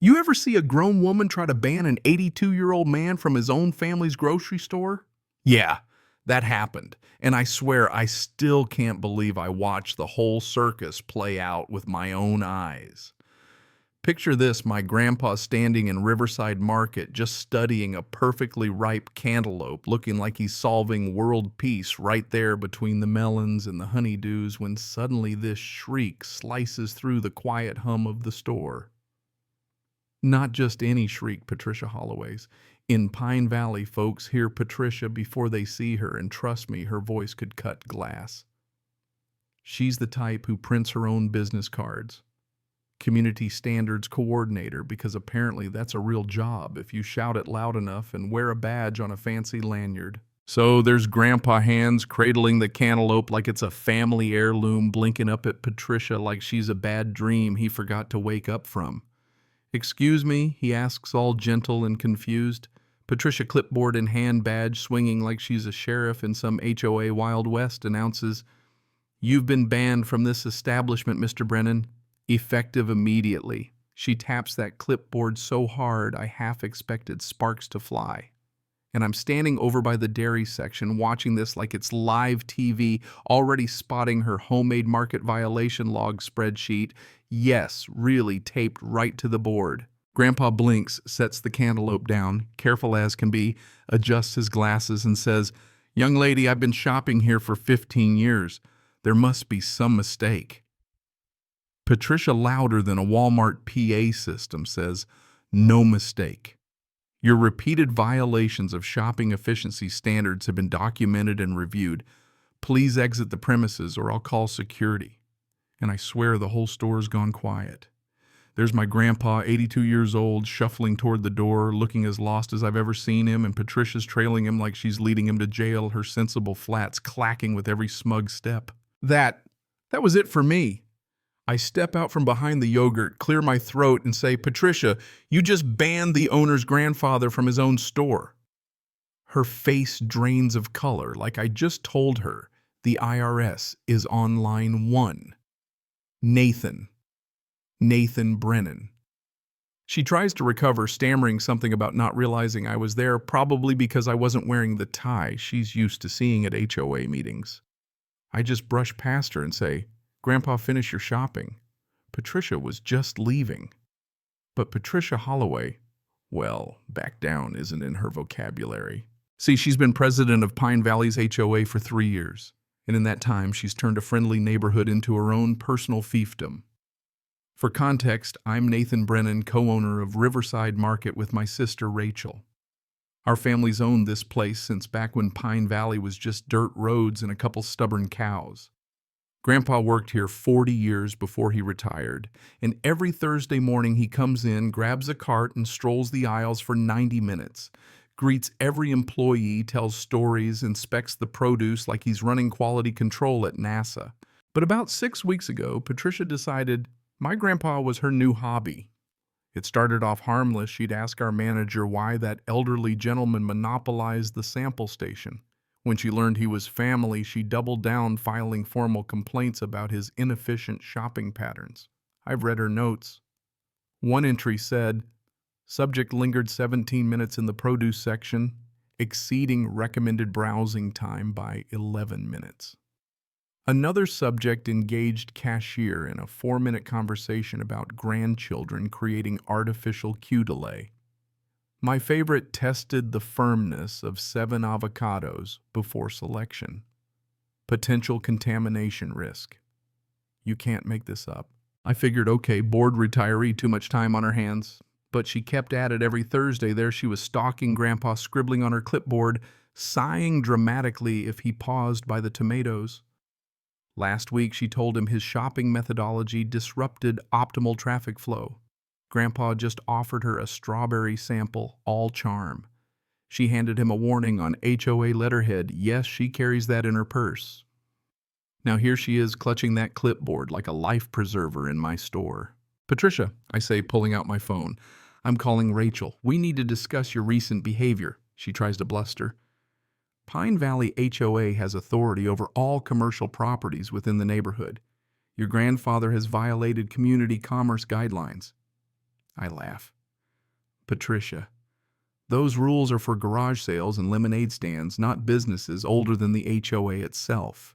You ever see a grown woman try to ban an 82-year-old man from his own family's grocery store? Yeah, that happened. And I swear I still can't believe I watched the whole circus play out with my own eyes. Picture this, my grandpa standing in Riverside Market just studying a perfectly ripe cantaloupe, looking like he's solving world peace right there between the melons and the honeydews when suddenly this shriek slices through the quiet hum of the store. Not just any shriek, Patricia Holloway's. In Pine Valley, folks hear Patricia before they see her, and trust me, her voice could cut glass. She's the type who prints her own business cards. Community standards coordinator, because apparently that's a real job if you shout it loud enough and wear a badge on a fancy lanyard. So there's Grandpa Hands cradling the cantaloupe like it's a family heirloom, blinking up at Patricia like she's a bad dream he forgot to wake up from. "Excuse me," he asks, all gentle and confused. Patricia, clipboard in hand, badge swinging like she's a sheriff in some HOA Wild West, announces, "You've been banned from this establishment, Mr. Brennan. Effective immediately." She taps that clipboard so hard I half expected sparks to fly. And I'm standing over by the dairy section watching this like it's live TV, already spotting her homemade market violation log spreadsheet. Yes, really taped right to the board. Grandpa blinks, sets the cantaloupe down, careful as can be, adjusts his glasses and says, "Young lady, I've been shopping here for 15 years. There must be some mistake." Patricia, louder than a Walmart PA system, says, "No mistake. Your repeated violations of shopping efficiency standards have been documented and reviewed. Please exit the premises or I'll call security." And I swear the whole store's gone quiet. There's my grandpa, 82 years old, shuffling toward the door, looking as lost as I've ever seen him, and Patricia's trailing him like she's leading him to jail, her sensible flats clacking with every smug step. That was it for me. I step out from behind the yogurt, clear my throat, and say, "Patricia, you just banned the owner's grandfather from his own store." Her face drains of color, like I just told her the IRS is on line 1. Nathan Brennan. She tries to recover, stammering something about not realizing I was there, probably because I wasn't wearing the tie she's used to seeing at HOA meetings. I just brush past her and say, "Grandpa, finish your shopping." Patricia was just leaving. But Patricia Holloway, well, back down isn't in her vocabulary. See, she's been president of Pine Valley's HOA for 3 years, and in that time she's turned a friendly neighborhood into her own personal fiefdom. For context, I'm Nathan Brennan, co-owner of Riverside Market with my sister Rachel. Our family's owned this place since back when Pine Valley was just dirt roads and a couple stubborn cows. Grandpa worked here 40 years before he retired, and every Thursday morning he comes in, grabs a cart, and strolls the aisles for 90 minutes, greets every employee, tells stories, inspects the produce like he's running quality control at NASA. But about 6 weeks ago, Patricia decided my grandpa was her new hobby. It started off harmless. She'd ask our manager why that elderly gentleman monopolized the sample station. When she learned he was family, she doubled down, filing formal complaints about his inefficient shopping patterns. I've read her notes. One entry said, "Subject lingered 17 minutes in the produce section, exceeding recommended browsing time by 11 minutes. Another subject engaged cashier in a 4-minute conversation about grandchildren creating artificial queue delay. My favorite tested the firmness of 7 avocados before selection. Potential contamination risk." You can't make this up. I figured, okay, bored retiree, too much time on her hands. But she kept at it every Thursday. There she was stalking Grandpa, scribbling on her clipboard, sighing dramatically if he paused by the tomatoes. Last week, she told him his shopping methodology disrupted optimal traffic flow. Grandpa just offered her a strawberry sample, all charm. She handed him a warning on HOA letterhead. Yes, she carries that in her purse. Now here she is clutching that clipboard like a life preserver in my store. "Patricia," I say, pulling out my phone. "I'm calling Rachel. We need to discuss your recent behavior." She tries to bluster. Pine Valley HOA has authority over all commercial properties within the neighborhood. Your grandfather has violated community commerce guidelines. I laugh. Patricia, those rules are for garage sales and lemonade stands, not businesses older than the HOA itself.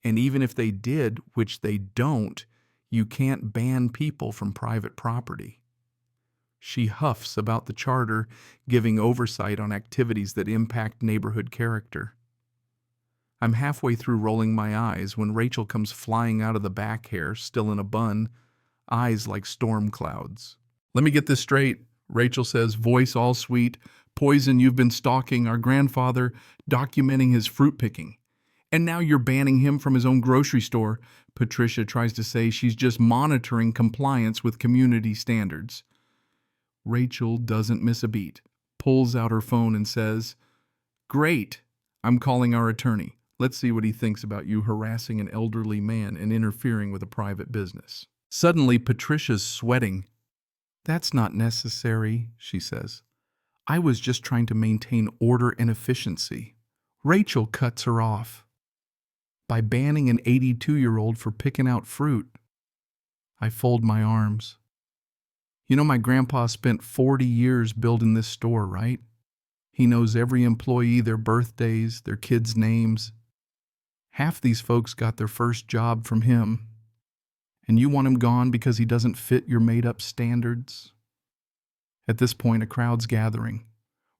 And even if they did, which they don't, you can't ban people from private property. She huffs about the charter, giving oversight on activities that impact neighborhood character. I'm halfway through rolling my eyes when Rachel comes flying out of the back hair, still in a bun, eyes like storm clouds. Let me get this straight, Rachel says, voice all sweet. Poison, you've been stalking our grandfather, documenting his fruit picking. And now you're banning him from his own grocery store. Patricia tries to say she's just monitoring compliance with community standards. Rachel doesn't miss a beat, pulls out her phone and says, "Great, I'm calling our attorney. Let's see what he thinks about you harassing an elderly man and interfering with a private business." Suddenly, Patricia's sweating. "That's not necessary," she says. "I was just trying to maintain order and efficiency." Rachel cuts her off. By banning an 82-year-old for picking out fruit. I fold my arms. You know, my grandpa spent 40 years building this store, right? He knows every employee, their birthdays, their kids' names. Half these folks got their first job from him. And you want him gone because he doesn't fit your made-up standards? At this point, a crowd's gathering.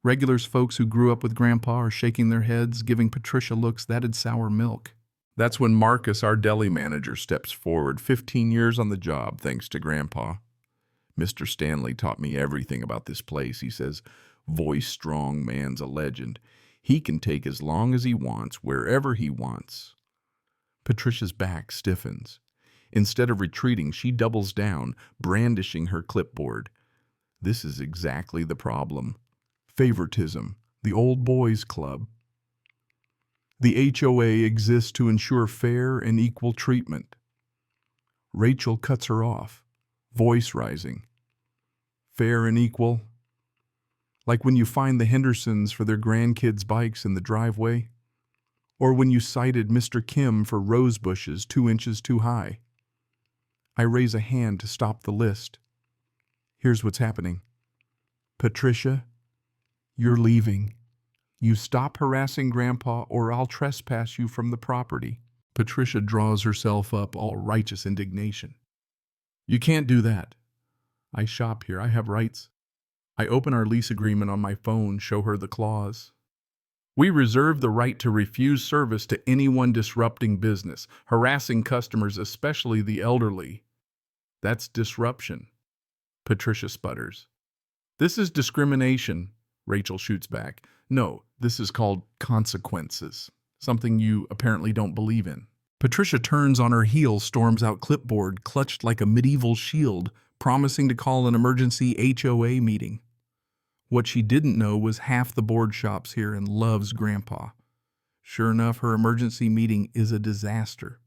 Regulars, folks who grew up with Grandpa, are shaking their heads, giving Patricia looks that'd sour milk. That's when Marcus, our deli manager, steps forward. 15 years on the job, thanks to Grandpa. "Mr. Stanley taught me everything about this place," he says. "Voice strong, man's a legend. He can take as long as he wants, wherever he wants." Patricia's back stiffens. Instead of retreating, she doubles down, brandishing her clipboard. This is exactly the problem. Favoritism, the old boys club. The HOA exists to ensure fair and equal treatment. Rachel cuts her off, voice rising. Fair and equal? Like when you find the Hendersons for their grandkids' bikes in the driveway? Or when you cited Mr. Kim for rose bushes 2 inches too high? I raise a hand to stop the list. Here's what's happening. Patricia, you're leaving. You stop harassing Grandpa or I'll trespass you from the property. Patricia draws herself up, all righteous indignation. You can't do that. I shop here. I have rights. I open our lease agreement on my phone, show her the clause. We reserve the right to refuse service to anyone disrupting business, harassing customers, especially the elderly. That's disruption. Patricia sputters. This is discrimination, Rachel shoots back. No, this is called consequences, something you apparently don't believe in. Patricia turns on her heel, storms out clipboard, clutched like a medieval shield, promising to call an emergency HOA meeting. What she didn't know was half the board shops here and loves Grandpa. Sure enough, her emergency meeting is a disaster.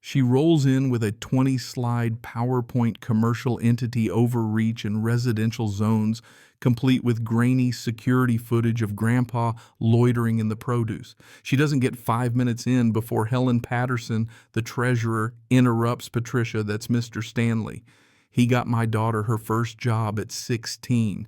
She rolls in with a 20-slide PowerPoint commercial entity overreach in residential zones, complete with grainy security footage of Grandpa loitering in the produce. She doesn't get 5 minutes in before Helen Patterson, the treasurer, interrupts Patricia. That's Mr. Stanley. He got my daughter her first job at 16.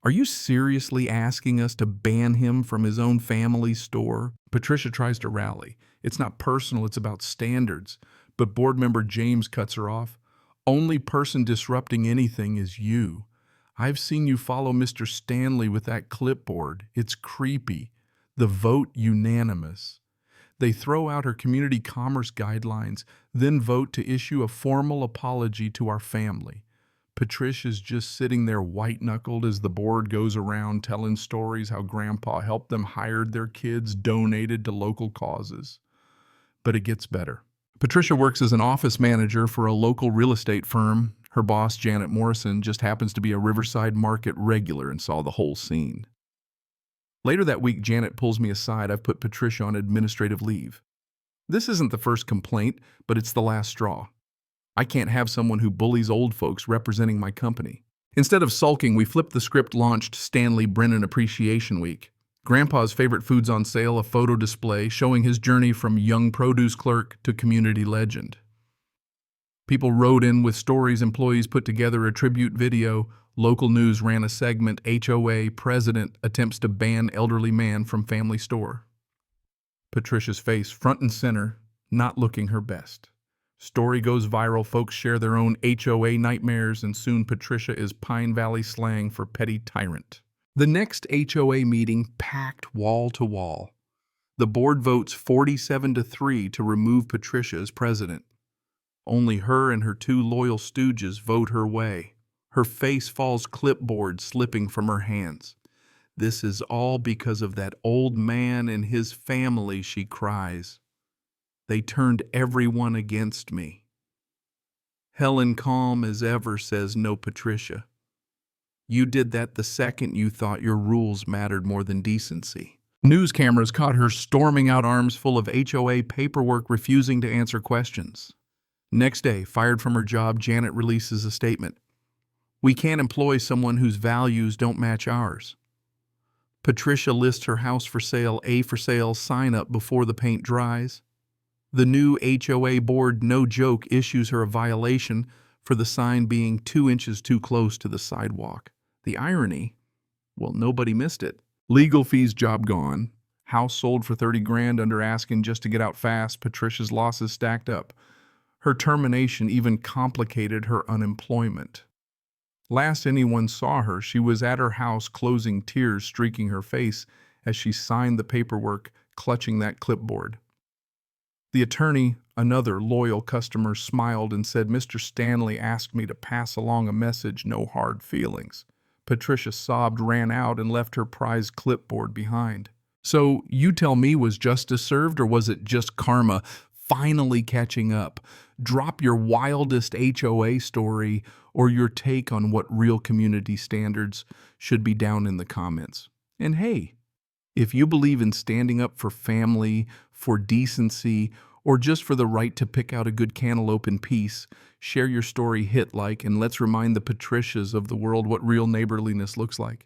Are you seriously asking us to ban him from his own family store? Patricia tries to rally. It's not personal, it's about standards. But board member James cuts her off. Only person disrupting anything is you. I've seen you follow Mr. Stanley with that clipboard. It's creepy. The vote unanimous. They throw out her community commerce guidelines, then vote to issue a formal apology to our family. Patricia's just sitting there white-knuckled as the board goes around telling stories how Grandpa helped them, hired their kids, donated to local causes. But it gets better. Patricia works as an office manager for a local real estate firm. Her boss, Janet Morrison, just happens to be a Riverside Market regular and saw the whole scene. Later that week, Janet pulls me aside. I've put Patricia on administrative leave. This isn't the first complaint, but it's the last straw. I can't have someone who bullies old folks representing my company. Instead of sulking, we flipped the script, launched Stanley Brennan Appreciation Week. Grandpa's favorite foods on sale, a photo display showing his journey from young produce clerk to community legend. People wrote in with stories, employees put together a tribute video. Local news ran a segment, HOA president attempts to ban elderly man from family store. Patricia's face front and center, not looking her best. Story goes viral, folks share their own HOA nightmares, and soon Patricia is Pine Valley slang for petty tyrant. The next HOA meeting packed wall to wall. The board votes 47-3 to remove Patricia as president. Only her and her two loyal stooges vote her way. Her face falls, clipboard slipping from her hands. This is all because of that old man and his family, she cries. They turned everyone against me. Helen, calm as ever, says, no, Patricia. You did that the second you thought your rules mattered more than decency. News cameras caught her storming out, arms full of HOA paperwork, refusing to answer questions. Next day, fired from her job, Janet releases a statement. We can't employ someone whose values don't match ours. Patricia lists her house for sale, a for sale sign up before the paint dries. The new HOA board, no joke, issues her a violation for the sign being 2 inches too close to the sidewalk. The irony? Well, nobody missed it. Legal fees, job gone. House sold for $30,000 under asking just to get out fast. Patricia's losses stacked up. Her termination even complicated her unemployment. Last anyone saw her, she was at her house, closing, tears streaking her face as she signed the paperwork, clutching that clipboard. The attorney, another loyal customer, smiled and said, Mr. Stanley asked me to pass along a message, no hard feelings. Patricia sobbed, ran out, and left her prized clipboard behind. So you tell me, was justice served, or was it just karma finally catching up? Drop your wildest HOA story or your take on what real community standards should be down in the comments. And hey, if you believe in standing up for family, for decency, or just for the right to pick out a good cantaloupe in peace, share your story, hit like, and let's remind the Patricias of the world what real neighborliness looks like.